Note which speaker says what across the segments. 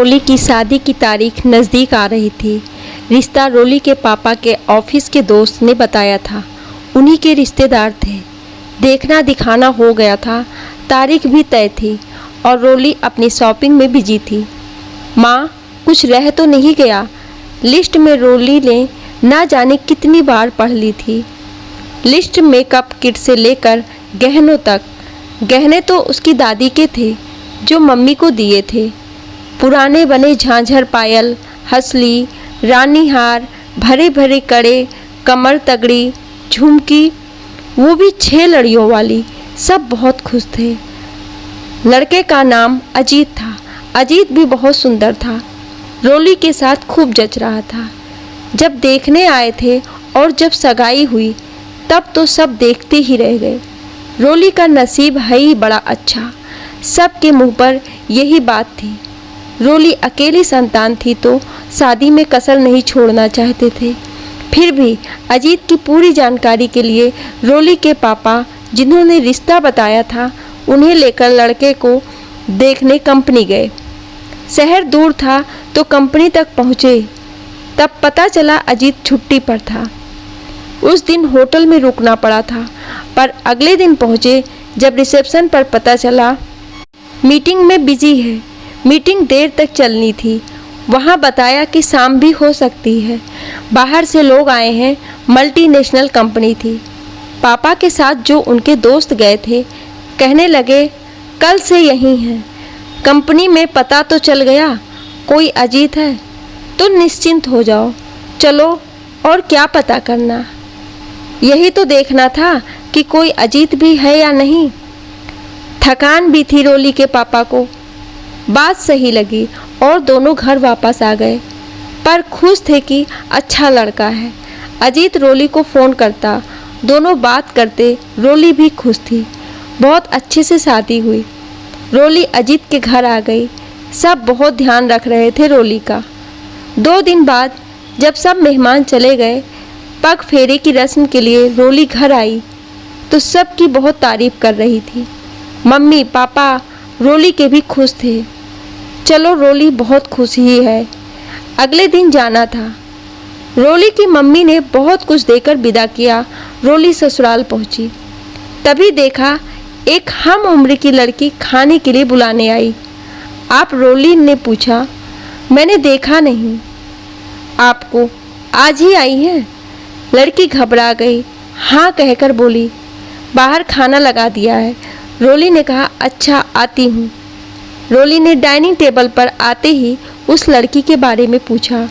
Speaker 1: रोली की शादी की तारीख नज़दीक आ रही थी। रिश्ता रोली के पापा के ऑफिस के दोस्त ने बताया था। उन्हीं के रिश्तेदार थे। देखना दिखाना हो गया था। तारीख भी तय थी और रोली अपनी शॉपिंग में बिजी थी। माँ, कुछ रह तो नहीं गया? लिस्ट में रोली ने ना जाने कितनी बार पढ़ ली थी। लिस्ट मेकअप किट से लेकर गहनों तक। गहने तो उसकी दादी के थे जो मम्मी को दिए थे। पुराने बने झांझर पायल, हसली, रानी हार, भरे भरे कड़े, कमर तगड़ी, झुमकी, वो भी 6 लड़ियों वाली। सब बहुत खुश थे। लड़के का नाम अजीत था। अजीत भी बहुत सुंदर था। रोली के साथ खूब जच रहा था। जब देखने आए थे और जब सगाई हुई तब तो सब देखते ही रह गए। रोली का नसीब है ही बड़ा अच्छा। सबके मुंह पर यही बात थी। रोली अकेली संतान थी तो शादी में कसर नहीं छोड़ना चाहते थे। फिर भी अजीत की पूरी जानकारी के लिए रोली के पापा, जिन्होंने रिश्ता बताया था, उन्हें लेकर लड़के को देखने कंपनी गए। शहर दूर था तो कंपनी तक पहुँचे। तब पता चला अजीत छुट्टी पर था। उस दिन होटल में रुकना पड़ा था, पर अगले दिन पहुँचे जब रिसेप्शन पर पता चला मीटिंग में बिजी है। मीटिंग देर तक चलनी थी। वहाँ बताया कि शाम भी हो सकती है। बाहर से लोग आए हैं। मल्टीनेशनल कंपनी थी। पापा के साथ जो उनके दोस्त गए थे कहने लगे, कल से यहीं हैं। कंपनी में पता तो चल गया कोई अजीत है तो निश्चिंत हो जाओ। चलो, और क्या पता करना, यही तो देखना था कि कोई अजीत भी है या नहीं। थकान भी थी रोली के पापा को। बात सही लगी और दोनों घर वापस आ गए, पर खुश थे कि अच्छा लड़का है। अजीत रोली को फ़ोन करता, दोनों बात करते। रोली भी खुश थी। बहुत अच्छे से शादी हुई। रोली अजीत के घर आ गई। सब बहुत ध्यान रख रहे थे रोली का। 2 दिन बाद जब सब मेहमान चले गए, पग फेरे की रस्म के लिए रोली घर आई तो सबकी बहुत तारीफ कर रही थी। मम्मी पापा रोली के भी खुश थे। चलो, रोली बहुत खुश ही है। अगले दिन जाना था। रोली की मम्मी ने बहुत कुछ देकर विदा किया। रोली ससुराल पहुंची। तभी देखा एक हम उम्र की लड़की खाने के लिए बुलाने आई। आप? रोली ने पूछा। मैंने देखा नहीं आपको, आज ही आई हैं। लड़की घबरा गई। हाँ कहकर बोली, बाहर खाना लगा दिया है। रोली ने कहा, अच्छा आती हूँ। रोली ने डाइनिंग टेबल पर आते ही उस लड़की के बारे में पूछा।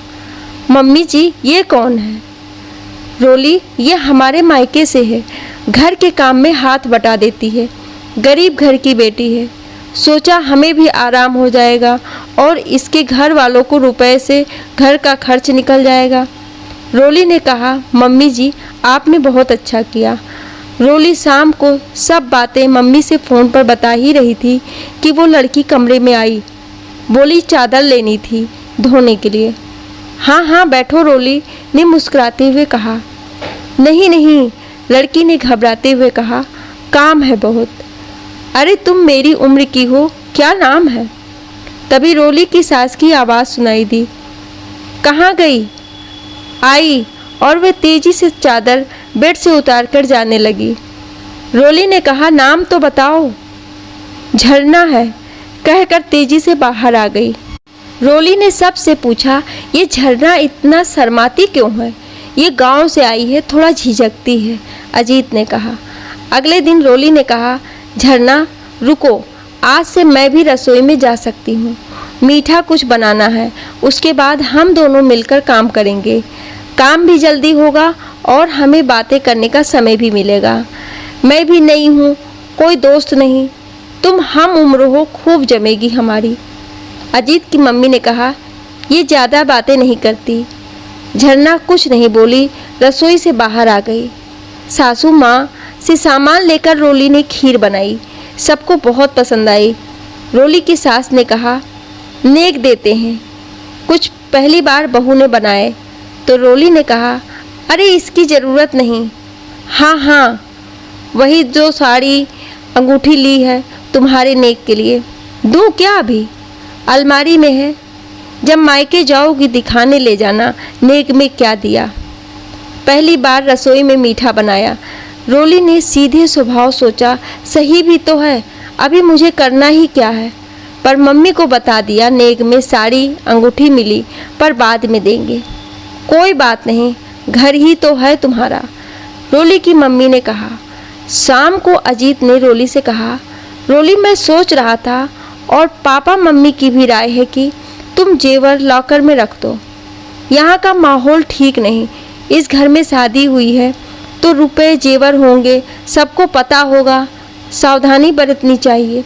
Speaker 1: मम्मी जी, ये कौन है? रोली, ये हमारे मायके से है। घर के काम में हाथ बटा देती है। गरीब घर की बेटी है। सोचा हमें भी आराम हो जाएगा और इसके घर वालों को रुपए से घर का खर्च निकल जाएगा। रोली ने कहा, मम्मी जी आपने बहुत अच्छा किया। रोली शाम को सब बातें मम्मी से फ़ोन पर बता ही रही थी कि वो लड़की कमरे में आई। बोली चादर लेनी थी धोने के लिए। हाँ हाँ बैठो, रोली ने मुस्कुराते हुए कहा। नहीं नहीं, लड़की ने घबराते हुए कहा, काम है बहुत। अरे तुम मेरी उम्र की हो, क्या नाम है? तभी रोली की सास की आवाज़ सुनाई दी। कहाँ गई? आई और वे तेजी से चादर बेड से उतार कर जाने लगी। रोली ने कहा, नाम तो बताओ। झरना है, कहकर तेजी से बाहर आ गई। रोली ने सबसे पूछा, ये झरना इतना शर्माती क्यों है? ये गांव से आई है, थोड़ा झिझकती है, अजीत ने कहा। अगले दिन रोली ने कहा, झरना रुको, आज से मैं भी रसोई में जा सकती हूँ। मीठा कुछ बनाना है, उसके बाद हम दोनों मिलकर काम करेंगे। काम भी जल्दी होगा और हमें बातें करने का समय भी मिलेगा। मैं भी नई हूँ, कोई दोस्त नहीं, तुम हम उम्र हो, खूब जमेगी हमारी। अजीत की मम्मी ने कहा, ये ज़्यादा बातें नहीं करती। झरना कुछ नहीं बोली, रसोई से बाहर आ गई। सासू माँ से सामान लेकर रोली ने खीर बनाई। सबको बहुत पसंद आई। रोली की सास ने कहा, नेक देते हैं। कुछ पहली बार बहू ने बनाए तो रोली ने कहा, अरे इसकी ज़रूरत नहीं। हाँ हाँ, वही जो साड़ी अंगूठी ली है तुम्हारे नेक के लिए। दूँ क्या? अभी अलमारी में है, जब मायके जाओगी दिखाने ले जाना नेक में क्या दिया। पहली बार रसोई में मीठा बनाया। रोली ने सीधे स्वभाव सोचा, सही भी तो है, अभी मुझे करना ही क्या है। पर मम्मी को बता दिया नेक में साड़ी अंगूठी मिली, पर बाद में देंगे। कोई बात नहीं, घर ही तो है तुम्हारा, रोली की मम्मी ने कहा। शाम को अजीत ने रोली से कहा, रोली मैं सोच रहा था और पापा मम्मी की भी राय है कि तुम जेवर लॉकर में रख दो। यहाँ का माहौल ठीक नहीं, इस घर में शादी हुई है तो रुपए जेवर होंगे, सबको पता होगा, सावधानी बरतनी चाहिए।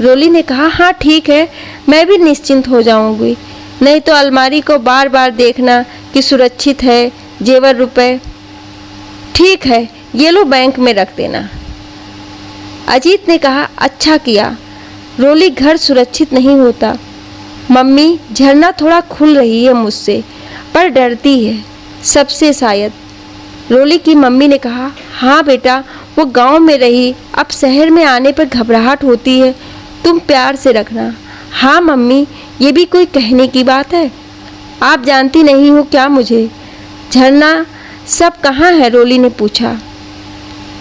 Speaker 1: रोली ने कहा, हाँ ठीक है, मैं भी निश्चिंत हो जाऊंगी, नहीं तो अलमारी को बार बार देखना कि सुरक्षित है जेवर रुपए। ठीक है, ये लो बैंक में रख देना। अजीत ने कहा, अच्छा किया, रोली घर सुरक्षित नहीं होता। मम्मी, झरना थोड़ा खुल रही है मुझसे, पर डरती है सबसे शायद। रोली की मम्मी ने कहा, हाँ बेटा, वो गांव में रही, अब शहर में आने पर घबराहट होती है, तुम प्यार से रखना। हाँ मम्मी, ये भी कोई कहने की बात है, आप जानती नहीं हो क्या मुझे। झरना सब कहाँ है, रोली ने पूछा।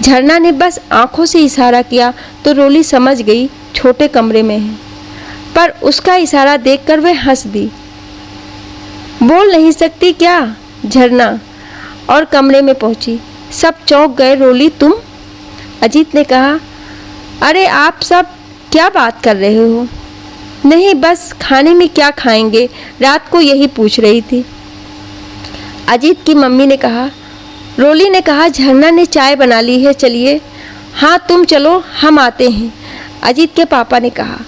Speaker 1: झरना ने बस आंखों से इशारा किया तो रोली समझ गई छोटे कमरे में है, पर उसका इशारा देखकर वह हंस दी। बोल नहीं सकती क्या झरना, और कमरे में पहुंची। सब चौंक गए। रोली तुम? अजीत ने कहा, अरे आप सब क्या बात कर रहे हो? नहीं, बस खाने में क्या खाएंगे, रात को यही पूछ रही थी। अजीत की मम्मी ने कहा। रोली ने कहा, झरना ने चाय बना ली है, चलिए। हाँ तुम चलो, हम आते हैं, अजीत के पापा ने कहा।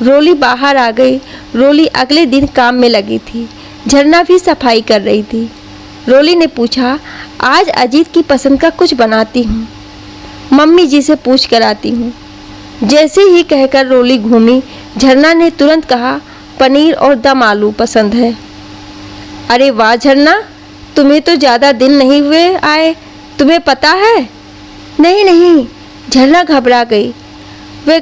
Speaker 1: रोली बाहर आ गई। रोली अगले दिन काम में लगी थी। झरना भी सफाई कर रही थी। रोली ने पूछा, आज अजीत की पसंद का कुछ बनाती हूँ, मम्मी जी से पूछ कर आती हूँ। जैसे ही कहकर रोली घूमी, झरना ने तुरंत कहा, पनीर और दम आलू पसंद है। अरे वाह झरना, तुम्हें तो ज़्यादा दिन नहीं हुए आए, तुम्हें पता है? नहीं नहीं, झरना घबरा गई। वे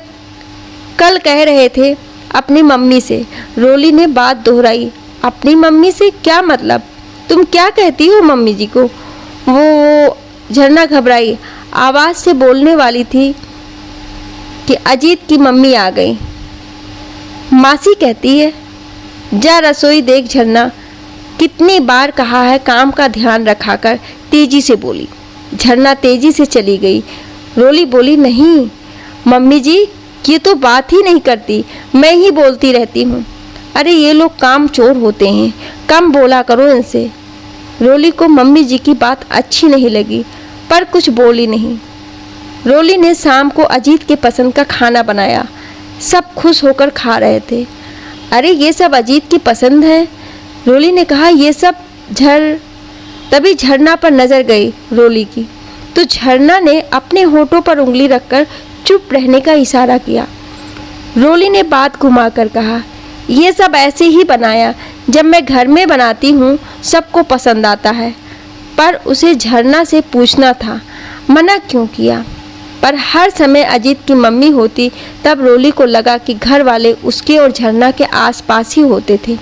Speaker 1: कल कह रहे थे अपनी मम्मी से। रोली ने बात दोहराई, अपनी मम्मी से क्या मतलब? तुम क्या कहती हो मम्मी जी को? वो झरना घबराई, आवाज़ से बोलने वाली थी कि अजीत की मम्मी आ गई। मासी कहती है, जा रसोई देख। झरना, कितनी बार कहा है काम का ध्यान रखा कर, तेजी से बोली। झरना तेजी से चली गई। रोली बोली, नहीं मम्मी जी, ये तो बात ही नहीं करती, मैं ही बोलती रहती हूँ। अरे ये लोग काम चोर होते हैं, कम बोला करो इनसे। रोली को मम्मी जी की बात अच्छी नहीं लगी, पर कुछ बोली नहीं। रोली ने शाम को अजीत के पसंद का खाना बनाया। सब खुश होकर खा रहे थे। अरे ये सब अजीत की पसंद है, रोली ने कहा। ये सब तभी झरना पर नजर गई रोली की, तो झरना ने अपने होठों पर उंगली रखकर चुप रहने का इशारा किया। रोली ने बात घुमाकर कहा, ये सब ऐसे ही बनाया, जब मैं घर में बनाती हूँ सबको पसंद आता है। पर उसे झरना से पूछना था, मना क्यों किया? पर हर समय अजीत की मम्मी होती, तब रोली को लगा कि घर वाले उसके और झरना के आसपास ही होते थे।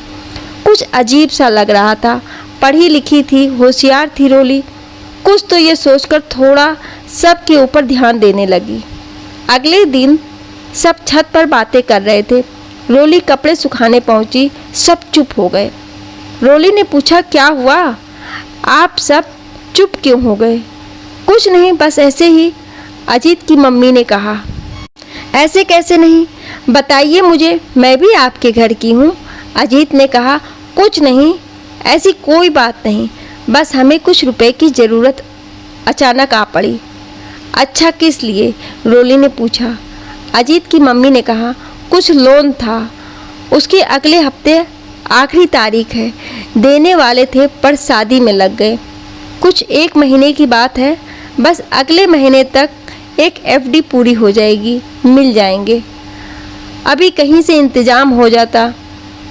Speaker 1: कुछ अजीब सा लग रहा था। पढ़ी लिखी थी, होशियार थी रोली। कुछ तो ये सोचकर थोड़ा सब के ऊपर ध्यान देने लगी। अगले दिन सब छत पर बातें कर रहे थे। रोली कपड़े सुखाने पहुंची, सब चुप हो गए। रोली ने पूछा, क्या हुआ, आप सब चुप क्यों हो गए? कुछ नहीं, बस ऐसे ही, अजीत की मम्मी ने कहा। ऐसे कैसे नहीं, बताइए मुझे, मैं भी आपके घर की हूँ। अजीत ने कहा, कुछ नहीं, ऐसी कोई बात नहीं, बस हमें कुछ रुपए की ज़रूरत अचानक आ पड़ी। अच्छा, किस लिए? रोली ने पूछा। अजीत की मम्मी ने कहा, कुछ लोन था, उसकी अगले हफ्ते आखिरी तारीख है, देने वाले थे पर शादी में लग गए। कुछ 1 महीने की बात है, बस अगले महीने तक एक एफडी पूरी हो जाएगी, मिल जाएंगे। अभी कहीं से इंतज़ाम हो जाता।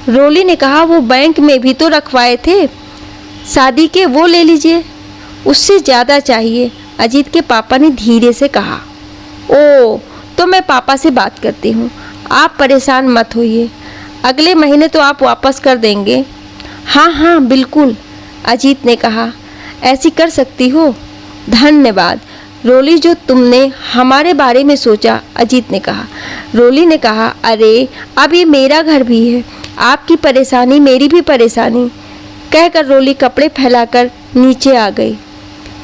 Speaker 1: रोली ने कहा, वो बैंक में भी तो रखवाए थे शादी के, वो ले लीजिए, उससे ज़्यादा चाहिए, अजीत के पापा ने धीरे से कहा। ओ, तो मैं पापा से बात करती हूँ, आप परेशान मत होइए। अगले महीने तो आप वापस कर देंगे? हाँ हाँ बिल्कुल, अजीत ने कहा। ऐसी कर सकती हो? धन्यवाद रोली, जो तुमने हमारे बारे में सोचा, अजीत ने कहा। रोली ने कहा, अरे अब ये मेरा घर भी है, आपकी परेशानी मेरी भी परेशानी, कहकर रोली कपड़े फैलाकर नीचे आ गई।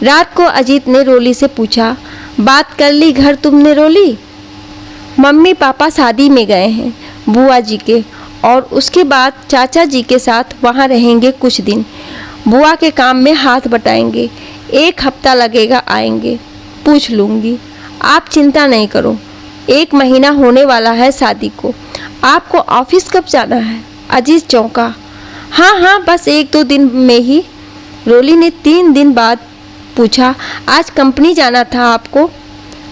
Speaker 1: रात को अजीत ने रोली से पूछा, बात कर ली घर तुमने रोली? मम्मी पापा शादी में गए हैं बुआ जी के, और उसके बाद चाचा जी के साथ वहाँ रहेंगे कुछ दिन। बुआ के काम में हाथ बटाएंगे, 1 हफ्ता लगेगा आएंगे, पूछ लूँगी, आप चिंता नहीं करो। 1 महीना होने वाला है शादी को। आपको ऑफिस कब जाना है? अजीत चौंका। हाँ हाँ बस 1-2 दिन में ही। रोली ने 3 दिन बाद पूछा, आज कंपनी जाना था आपको?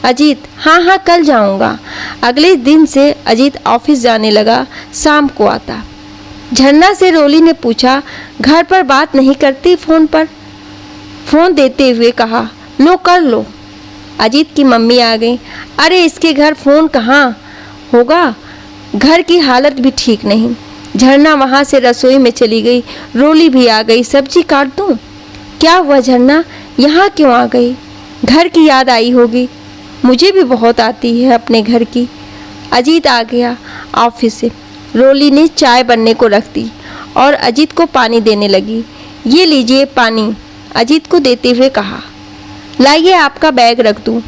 Speaker 1: अजीत, हाँ हाँ कल जाऊंगा। अगले दिन से अजीत ऑफिस जाने लगा, शाम को आता। झरना से रोली ने पूछा, घर पर बात नहीं करती फ़ोन पर? फ़ोन देते हुए कहा, लो कर लो। अजीत की मम्मी आ गई। अरे इसके घर फ़ोन कहाँ होगा, घर की हालत भी ठीक नहीं। झरना वहाँ से रसोई में चली गई। रोली भी आ गई। सब्जी काट दूँ? क्या हुआ झरना, यहाँ क्यों आ गई? घर की याद आई होगी। मुझे भी बहुत आती है अपने घर की। अजीत आ गया ऑफिस से। रोली ने चाय बनने को रख दी और अजीत को पानी देने लगी। ये लीजिए पानी, अजीत को देते हुए कहा। लाइए आपका बैग रख दूँ?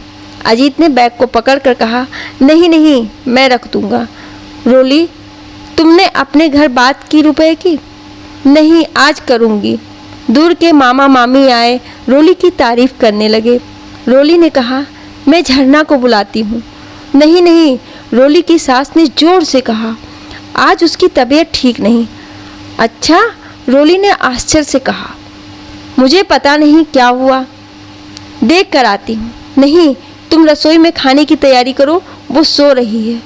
Speaker 1: अजीत ने बैग को पकड़कर कहा, नहीं नहीं मैं रख दूँगा। रोली, तुमने अपने घर बात की रुपए की? नहीं, आज करूँगी। दूर के मामा मामी आए, रोली की तारीफ करने लगे। रोली ने कहा, मैं झरना को बुलाती हूँ। नहीं नहीं, रोली की सास ने जोर से कहा, आज उसकी तबीयत ठीक नहीं। अच्छा, रोली ने आश्चर्य से कहा, मुझे पता नहीं क्या हुआ, देख कर आती हूँ। नहीं, तुम रसोई में खाने की तैयारी करो, वो सो रही है।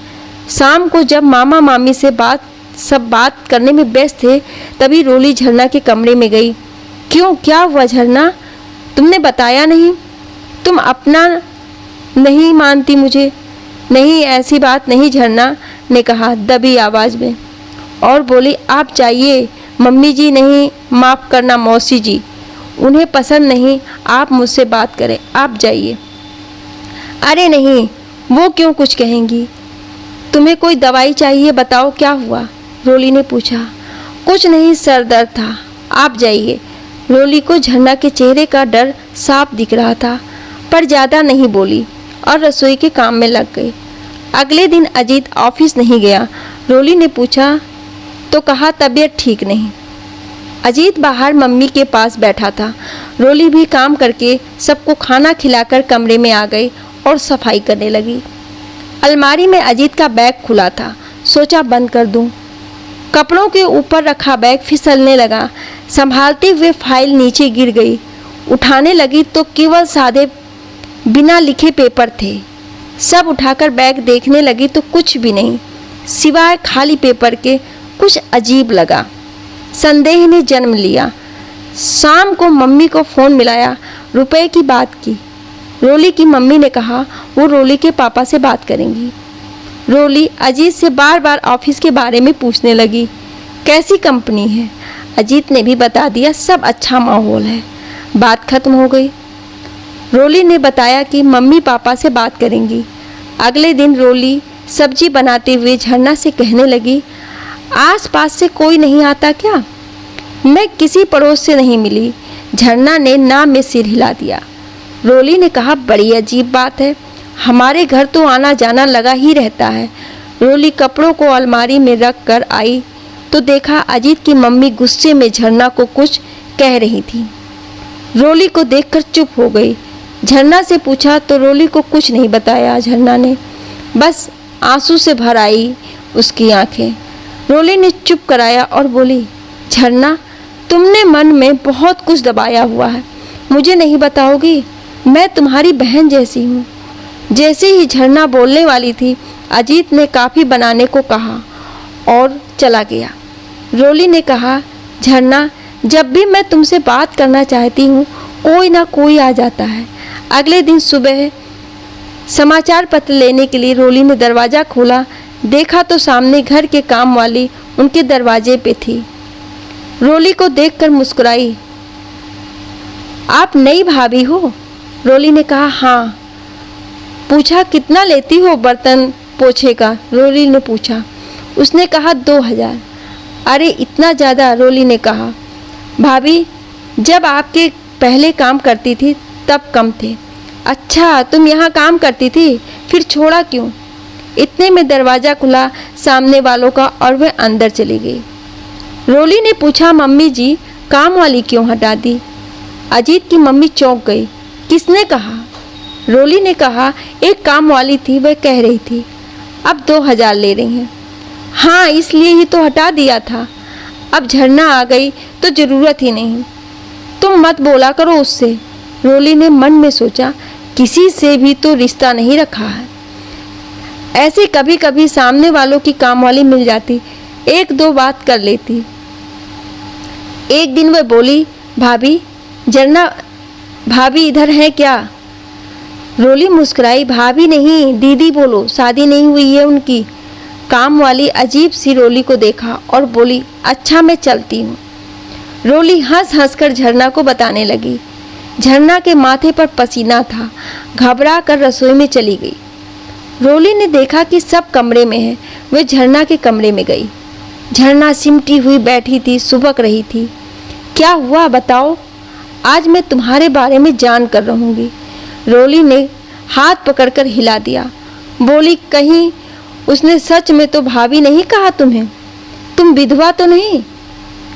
Speaker 1: शाम को जब मामा मामी से सब बात करने में व्यस्त थे, तभी रोली झरना के कमरे में गई। क्यों, क्या हुआ झरना, तुमने बताया नहीं? तुम अपना नहीं मानती मुझे? नहीं, ऐसी बात नहीं, झरना ने कहा दबी आवाज़ में, और बोली, आप जाइए। मम्मी जी नहीं, माफ़ करना मौसी जी, उन्हें पसंद नहीं आप मुझसे बात करें, आप जाइए। अरे नहीं, वो क्यों कुछ कहेंगी? तुम्हें कोई दवाई चाहिए, बताओ क्या हुआ? रोली ने पूछा। कुछ नहीं, सर दर्द था, आप जाइए। रोली को झरना के चेहरे का डर साफ दिख रहा था, पर ज़्यादा नहीं बोली और रसोई के काम में लग गई। अगले दिन अजीत ऑफिस नहीं गया। रोली ने पूछा तो कहा तबीयत ठीक नहीं। अजीत बाहर मम्मी के पास बैठा था। रोली भी काम करके सबको खाना खिलाकर कमरे में आ गई और सफाई करने लगी। अलमारी में अजीत का बैग खुला था, सोचा बंद कर दूं। कपड़ों के ऊपर रखा बैग फिसलने लगा। संभालते हुए फाइल नीचे गिर गई। उठाने लगी तो केवल सादे बिना लिखे पेपर थे। सब उठाकर बैग देखने लगी तो कुछ भी नहीं, सिवाय खाली पेपर के। कुछ अजीब लगा, संदेह ने जन्म लिया। शाम को मम्मी को फ़ोन मिलाया, रुपए की बात की। रोली की मम्मी ने कहा वो रोली के पापा से बात करेंगी। रोली अजीत से बार बार ऑफिस के बारे में पूछने लगी, कैसी कंपनी है? अजीत ने भी बता दिया, सब अच्छा माहौल है। बात खत्म हो गई। रोली ने बताया कि मम्मी पापा से बात करेंगी। अगले दिन रोली सब्जी बनाते हुए झरना से कहने लगी, आसपास से कोई नहीं आता क्या? मैं किसी पड़ोस से नहीं मिली। झरना ने ना में सिर हिला दिया। रोली ने कहा, बड़ी अजीब बात है, हमारे घर तो आना जाना लगा ही रहता है। रोली कपड़ों को अलमारी में रख कर आई तो देखा अजीत की मम्मी गुस्से में झरना को कुछ कह रही थी। रोली को देखकर चुप हो गई। झरना से पूछा तो रोली को कुछ नहीं बताया। झरना ने बस आंसू से भर आई उसकी आंखें। रोली ने चुप कराया और बोली, झरना तुमने मन में बहुत कुछ दबाया हुआ है, मुझे नहीं बताओगी? मैं तुम्हारी बहन जैसी हूँ। जैसे ही झरना बोलने वाली थी, अजीत ने काफ़ी बनाने को कहा और चला गया। रोली ने कहा, झरना जब भी मैं तुमसे बात करना चाहती हूँ, कोई ना कोई आ जाता है। अगले दिन सुबह समाचार पत्र लेने के लिए रोली ने दरवाज़ा खोला। देखा तो सामने घर के काम वाली उनके दरवाजे पे थी। रोली को देखकर मुस्कुराई। आप नई भाभी हो? रोली ने कहा हाँ। पूछा कितना लेती हो बर्तन पोछे का? रोली ने पूछा। उसने कहा 2000। अरे इतना ज़्यादा? रोली ने कहा। भाभी जब आपके पहले काम करती थी तब कम थे। अच्छा तुम यहाँ काम करती थी, फिर छोड़ा क्यों? इतने में दरवाज़ा खुला सामने वालों का और वह अंदर चली गई। रोली ने पूछा मम्मी जी काम वाली क्यों हटा दी? अजीत की मम्मी चौंक गई। किसने कहा? रोली ने कहा एक काम वाली थी, वह कह रही थी अब 2000 ले रही हैं। हाँ इसलिए ही तो हटा दिया था। अब झरना आ गई तो ज़रूरत ही नहीं। तुम मत बोला करो उससे। रोली ने मन में सोचा किसी से भी तो रिश्ता नहीं रखा है। ऐसे कभी कभी सामने वालों की काम वाली मिल जाती, एक दो बात कर लेती। एक दिन वह बोली भाभी झरना भाभी इधर है क्या? रोली मुस्कुराई। भाभी नहीं दीदी बोलो, शादी नहीं हुई है उनकी। काम वाली अजीब सी रोली को देखा और बोली अच्छा मैं चलती हूँ। रोली हंस हंस कर झरना को बताने लगी। झरना के माथे पर पसीना था, घबरा कर रसोई में चली गई। रोली ने देखा कि सब कमरे में है, वह झरना के कमरे में गई। झरना सिमटी हुई बैठी थी, सुबक रही थी। क्या हुआ बताओ, आज मैं तुम्हारे बारे में जान कर रहूँगी। रोली ने हाथ पकड़कर हिला दिया। बोली कहीं उसने सच में तो भाभी नहीं कहा तुम्हें? तुम विधवा तो नहीं?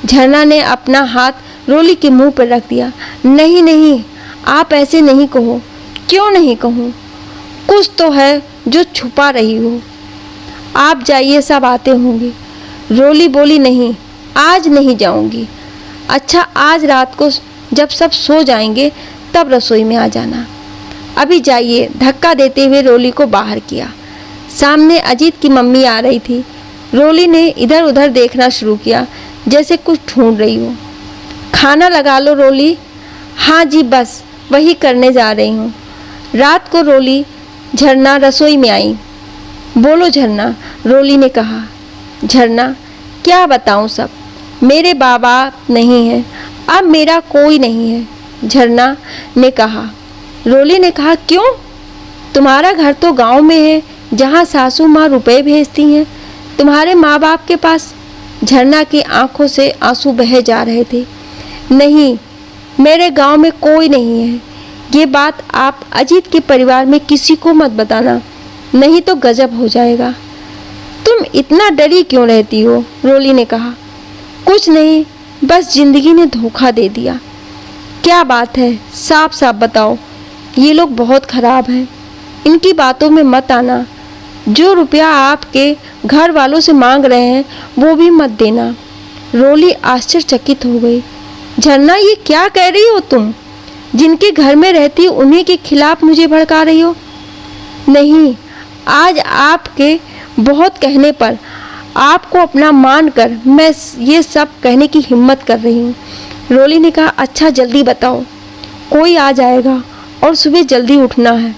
Speaker 1: झरना ने अपना हाथ रोली के मुंह पर रख दिया। नहीं नहीं आप ऐसे नहीं कहो। क्यों नहीं कहूँ? कुछ तो है जो छुपा रही हो। आप जाइए सब आते होंगे। रोली बोली नहीं आज नहीं जाऊंगी। अच्छा आज रात को जब सब सो जाएंगे तब रसोई में आ जाना। अभी जाइए। धक्का देते हुए रोली को बाहर किया। सामने अजीत की मम्मी आ रही थी। रोली ने इधर उधर देखना शुरू किया जैसे कुछ ढूंढ रही हो। खाना लगा लो रोली। हाँ जी बस वही करने जा रही हूँ। रात को रोली झरना रसोई में आई। बोलो झरना, रोली ने कहा। झरना क्या बताऊँ सब, मेरे बाबा नहीं हैं, अब मेरा कोई नहीं है, झरना ने कहा। रोली ने कहा क्यों? तुम्हारा घर तो गांव में है जहाँ सासू माँ रुपए भेजती हैं, तुम्हारे माँ बाप के पास। झरना की आंखों से आंसू बहे जा रहे थे। नहीं मेरे गांव में कोई नहीं है। ये बात आप अजीत के परिवार में किसी को मत बताना, नहीं तो गजब हो जाएगा। तुम इतना डरी क्यों रहती हो? रोली ने कहा। कुछ नहीं, बस जिंदगी ने धोखा दे दिया। क्या बात है, साफ साफ बताओ। ये लोग बहुत खराब हैं, इनकी बातों में मत आना। जो रुपया आपके घर वालों से मांग रहे हैं वो भी मत देना। रोली आश्चर्यचकित हो गई। झरना ये क्या कह रही हो तुम? जिनके घर में रहती हो उन्हीं के खिलाफ मुझे भड़का रही हो? नहीं, आज आपके बहुत कहने पर आपको अपना मान कर मैं ये सब कहने की हिम्मत कर रही हूँ। रोली ने कहा अच्छा जल्दी बताओ, कोई आ जाएगा और सुबह जल्दी उठना है।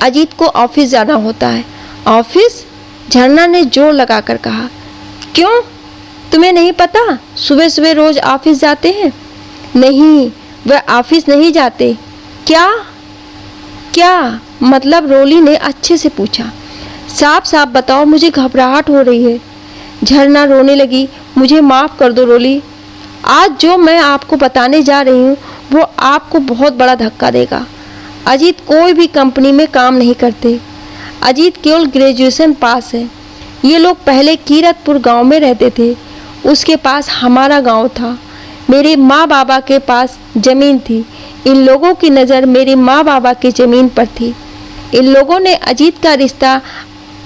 Speaker 1: अजीत को ऑफिस जाना होता है। ऑफिस? झरना ने जोर लगाकर कहा। क्यों, तुम्हें नहीं पता सुबह सुबह रोज ऑफिस जाते हैं? नहीं वह ऑफिस नहीं जाते। क्या क्या मतलब? रोली ने अच्छे से पूछा। साफ साफ बताओ, मुझे घबराहट हो रही है। झरना रोने लगी। मुझे माफ़ कर दो रोली, आज जो मैं आपको बताने जा रही हूँ वो आपको बहुत बड़ा धक्का देगा। अजीत कोई भी कंपनी में काम नहीं करते। अजीत केवल ग्रेजुएशन पास है। ये लोग पहले कीरतपुर गांव में रहते थे, उसके पास हमारा गांव था। मेरे माँ बाबा के पास ज़मीन थी। इन लोगों की नज़र मेरे माँ बाबा की ज़मीन पर थी। इन लोगों ने अजीत का रिश्ता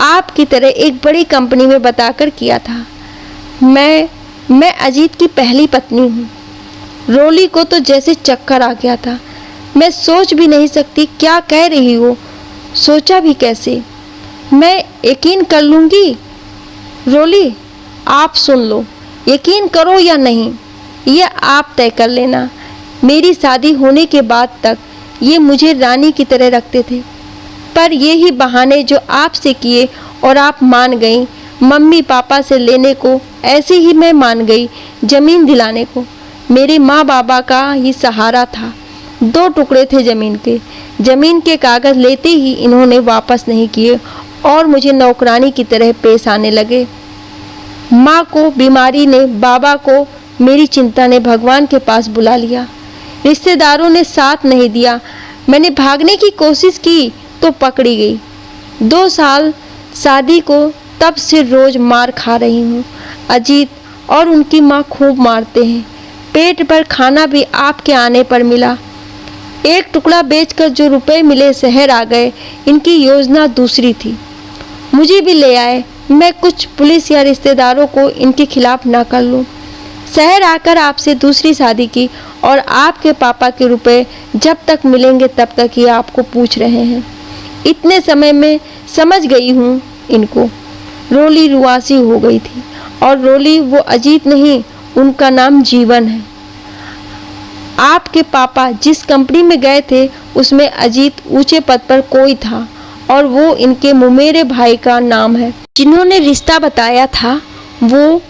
Speaker 1: आपकी तरह एक बड़ी कंपनी में बताकर किया था। मैं अजीत की पहली पत्नी हूँ। रोली को तो जैसे चक्कर आ गया था। मैं सोच भी नहीं सकती क्या कह रही हो, सोचा भी कैसे? मैं यकीन कर लूँगी। रोली आप सुन लो, यकीन करो या नहीं ये आप तय कर लेना। मेरी शादी होने के बाद तक ये मुझे रानी की तरह रखते थे, पर ये ही बहाने जो आपसे किए और आप मान गई, मम्मी पापा से लेने को ऐसे ही मैं मान गई। ज़मीन दिलाने को मेरे माँ बाबा का ही सहारा था। 2 टुकड़े थे ज़मीन के। ज़मीन के कागज़ लेते ही इन्होंने वापस नहीं किए और मुझे नौकरानी की तरह पेश आने लगे। माँ को बीमारी ने, बाबा को मेरी चिंता ने भगवान के पास बुला लिया। रिश्तेदारों ने साथ नहीं दिया। मैंने भागने की कोशिश की तो पकड़ी गई। 2 साल शादी को तब से रोज़ मार खा रही हूँ। अजीत और उनकी माँ खूब मारते हैं। पेट भर खाना भी आपके आने पर मिला। 1 टुकड़ा बेचकर जो रुपए मिले शहर आ गए। इनकी योजना दूसरी थी, मुझे भी ले आए। मैं कुछ पुलिस या रिश्तेदारों को इनके खिलाफ ना कर लूँ। शहर आकर आपसे दूसरी शादी की और आपके पापा के रुपए जब तक मिलेंगे तब तक ही आपको पूछ रहे हैं। इतने समय में समझ गई हूँ इनको। रोली रुआसी हो गई थी और रोली वो अजीत नहीं, उनका नाम जीवन है। आपके पापा जिस कंपनी में गए थे उसमें अजीत ऊंचे पद पर कोई था और वो इनके मुमेरे भाई का नाम है। जिन्होंने रिश्ता बताया था वो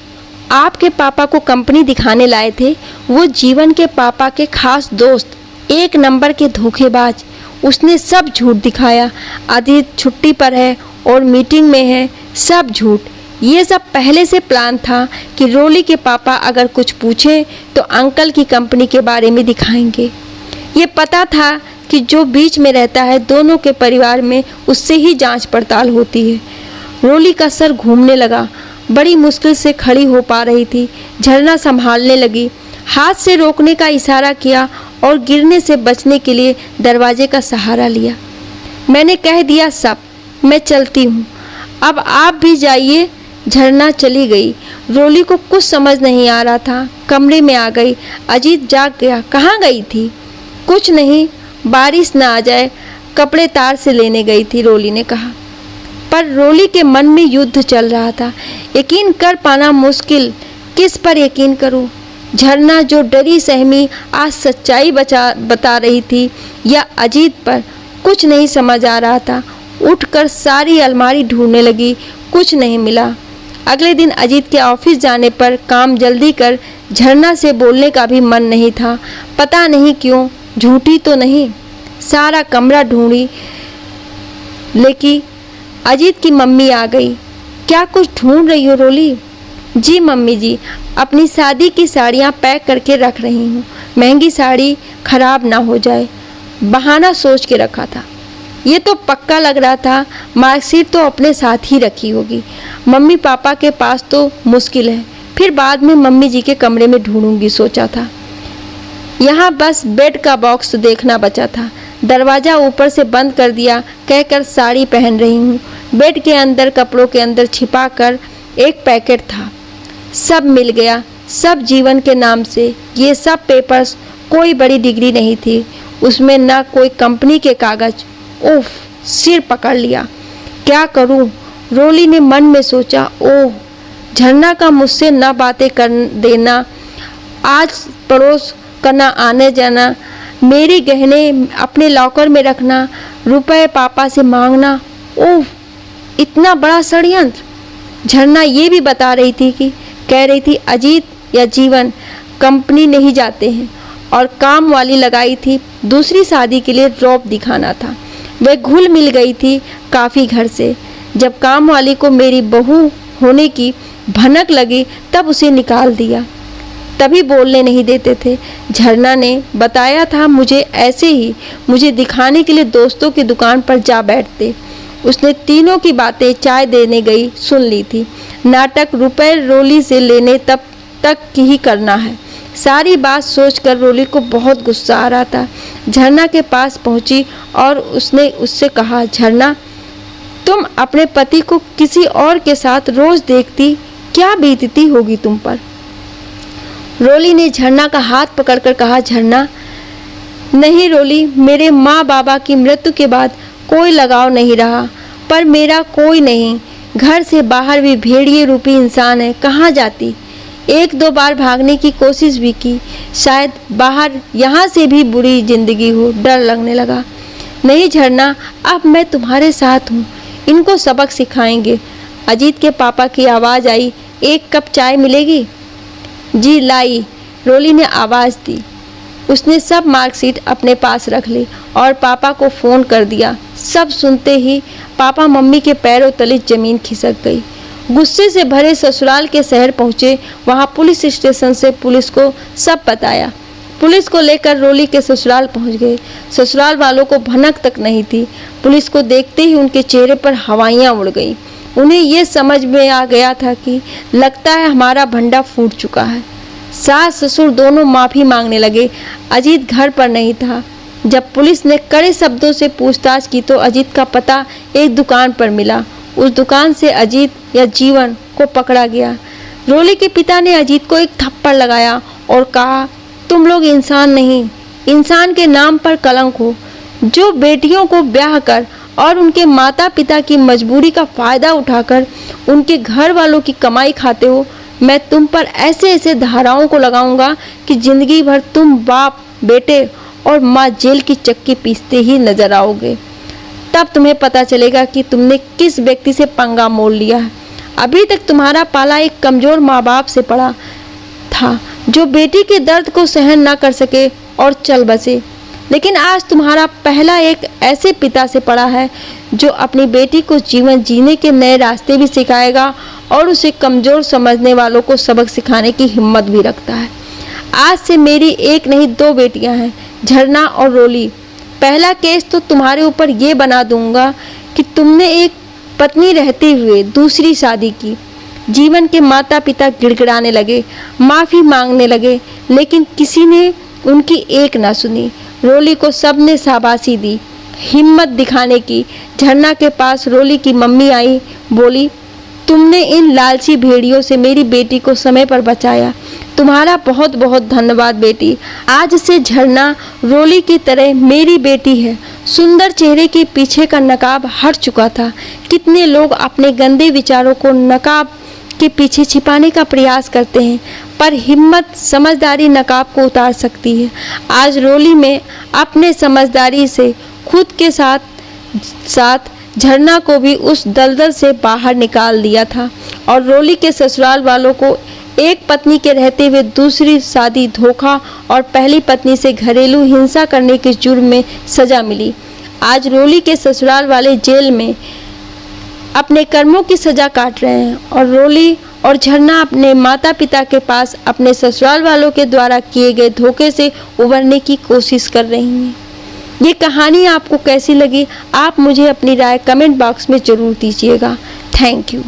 Speaker 1: आपके पापा को कंपनी दिखाने लाए थे। वो जीवन के पापा के खास दोस्त, 1 नंबर के धोखेबाज। उसने सब झूठ दिखाया। अजीत छुट्टी पर है और मीटिंग में है, सब झूठ। ये सब पहले से प्लान था कि रोली के पापा अगर कुछ पूछें तो अंकल की कंपनी के बारे में दिखाएंगे। ये पता था कि जो बीच में रहता है दोनों के परिवार में, उससे ही जांच पड़ताल होती है। रोली का सर घूमने लगा। बड़ी मुश्किल से खड़ी हो पा रही थी। झरना संभालने लगी। हाथ से रोकने का इशारा किया और गिरने से बचने के लिए दरवाजे का सहारा लिया। मैंने कह दिया सब, मैं चलती हूँ, अब आप भी जाइए। झरना चली गई। रोली को कुछ समझ नहीं आ रहा था। कमरे में आ गई। अजीत जाग गया। कहाँ गई थी? कुछ नहीं, बारिश ना आ जाए, कपड़े तार से लेने गई थी, रोली ने कहा। पर रोली के मन में युद्ध चल रहा था। यकीन कर पाना मुश्किल। किस पर यकीन करूं? झरना जो डरी सहमी आज सच्चाई बता रही थी या अजीत पर? कुछ नहीं समझ आ रहा था। उठकर सारी अलमारी ढूंढने लगी, कुछ नहीं मिला। अगले दिन अजीत के ऑफिस जाने पर काम जल्दी कर, झरना से बोलने का भी मन नहीं था। पता नहीं क्यों, झूठी तो नहीं। सारा कमरा ढूंढी लेकिन अजीत की मम्मी आ गई। क्या कुछ ढूंढ रही हो रोली? जी मम्मी जी, अपनी शादी की साड़ियाँ पैक करके रख रही हूँ, महंगी साड़ी खराब ना हो जाए। बहाना सोच के रखा था। ये तो पक्का लग रहा था मार्कशीट तो अपने साथ ही रखी होगी। मम्मी पापा के पास तो मुश्किल है, फिर बाद में मम्मी जी के कमरे में ढूंढूंगी सोचा था। यहाँ बस बेड का बॉक्स देखना बचा था। दरवाज़ा ऊपर से बंद कर दिया कहकर साड़ी पहन रही हूँ। बेड के अंदर कपड़ों के अंदर छिपा कर एक पैकेट था। सब मिल गया, सब जीवन के नाम से। ये सब पेपर्स, कोई बड़ी डिग्री नहीं थी उसमें, ना कोई कंपनी के कागज। ओह, सिर पकड़ लिया। क्या करूं? रोली ने मन में सोचा। ओह, झरना का मुझसे ना बातें कर देना, आज पड़ोस करना, आने जाना, मेरे गहने अपने लॉकर में रखना, रुपए पापा से मांगना। ओह, इतना बड़ा षड्यंत्र। झरना ये भी बता रही थी कि कह रही थी अजीत या जीवन कंपनी नहीं जाते हैं और काम वाली लगाई थी। दूसरी शादी के लिए ड्रॉप दिखाना था। वह घुल मिल गई थी काफ़ी घर से। जब काम वाली को मेरी बहू होने की भनक लगी तब उसे निकाल दिया। तभी बोलने नहीं देते थे। झरना ने बताया था मुझे ऐसे ही, मुझे दिखाने के लिए दोस्तों की दुकान पर जा बैठते। उसने तीनों की बातें चाय देने गई सुन ली थी। नाटक रुपए रोली से लेने तब तक की ही करना है। सारी बात सोचकर रोली को बहुत गुस्सा आ रहा था। झरना के पास पहुंची और उसने उससे कहा, झरना तुम अपने पति को किसी और के साथ रोज देखती, क्या बीतती होगी तुम पर? रोली ने झरना का हाथ पकड़कर कहा, झरना नहीं रोली, मेरे माँ बाबा की मृत्यु के बाद कोई लगाव नहीं रहा, पर मेरा कोई नहीं। घर से बाहर भी भेड़िए रूपी इंसान है, कहाँ जाती? 1-2 बार भागने की कोशिश भी की, शायद बाहर यहाँ से भी बुरी जिंदगी हो। डर लगने लगा। नहीं झरना, अब मैं तुम्हारे साथ हूँ, इनको सबक सिखाएंगे। अजीत के पापा की आवाज़ आई, एक कप चाय मिलेगी? जी लाई, रोली ने आवाज़ दी। उसने सब मार्कशीट अपने पास रख ली और पापा को फ़ोन कर दिया। सब सुनते ही पापा मम्मी के पैरों तले ज़मीन खिसक गई। गुस्से से भरे ससुराल के शहर पहुँचे। वहाँ पुलिस स्टेशन से पुलिस को सब बताया। पुलिस को लेकर रोली के ससुराल पहुँच गए। ससुराल वालों को भनक तक नहीं थी। पुलिस को देखते ही उनके चेहरे पर हवाइयाँ उड़ गईं। उन्हें ये समझ में आ गया था कि लगता है हमारा भंडा फूट चुका है। सास ससुर दोनों माफ़ी मांगने लगे। अजीत घर पर नहीं था। जब पुलिस ने कड़े शब्दों से पूछताछ की तो अजीत का पता एक दुकान पर मिला। उस दुकान से अजीत या जीवन को पकड़ा गया। रोली के पिता ने अजीत को एक थप्पड़ लगाया और कहा, तुम लोग इंसान नहीं, इंसान के नाम पर कलंक हो। जो बेटियों को ब्याह कर और उनके माता पिता की मजबूरी का फ़ायदा उठाकर उनके घर वालों की कमाई खाते हो, मैं तुम पर ऐसे ऐसे धाराओं को लगाऊंगा कि ज़िंदगी भर तुम बाप बेटे और माँ जेल की चक्की पीसते ही नजर आओगे। तब तुम्हें पता चलेगा कि तुमने किस व्यक्ति से पंगा मोल लिया है। अभी तक तुम्हारा पाला एक कमज़ोर माँ बाप से पड़ा था जो बेटी के दर्द को सहन न कर सके और चल बसे, लेकिन आज तुम्हारा पहला एक ऐसे पिता से पड़ा है जो अपनी बेटी को जीवन जीने के नए रास्ते भी सिखाएगा और उसे कमज़ोर समझने वालों को सबक सिखाने की हिम्मत भी रखता है। आज से मेरी एक नहीं दो बेटियां हैं, झरना और रोली। पहला केस तो तुम्हारे ऊपर ये बना दूंगा कि तुमने एक पत्नी रहते हुए दूसरी शादी की। जीवन के माता पिता गिड़गिड़ाने लगे, माफ़ी मांगने लगे, लेकिन किसी ने उनकी एक ना सुनी। रोली को सबने शाबाशी दी, हिम्मत दिखाने की। झरना के पास रोली की मम्मी आई, बोली, तुमने इन लालची भेड़ियों से मेरी बेटी को समय पर बचाया। तुम्हारा बहुत बहुत धन्यवाद बेटी। आज से झरना रोली की तरह मेरी बेटी है। सुंदर चेहरे के पीछे का नकाब हट चुका था। कितने लोग अपने गंदे विचारों को नकाब के पीछे छिपाने का प्रयास करते हैं, पर हिम्मत समझदारी नकाब को उतार सकती है। आज रोली में अपने समझदारी से खुद के साथ झरना को भी उस दलदल से बाहर निकाल दिया था और रोली के ससुराल वालों को एक पत्नी के रहते हुए दूसरी शादी, धोखा और पहली पत्नी से घरेलू हिंसा करने के जुर्म में सजा मिली। आज रोली के ससुराल वाले जेल में अपने कर्मों की सजा काट रहे हैं और रोली और झरना अपने माता पिता के पास अपने ससुराल वालों के द्वारा किए गए धोखे से उबरने की कोशिश कर रही हैं। ये कहानी आपको कैसी लगी, आप मुझे अपनी राय कमेंट बॉक्स में ज़रूर दीजिएगा। Thank you.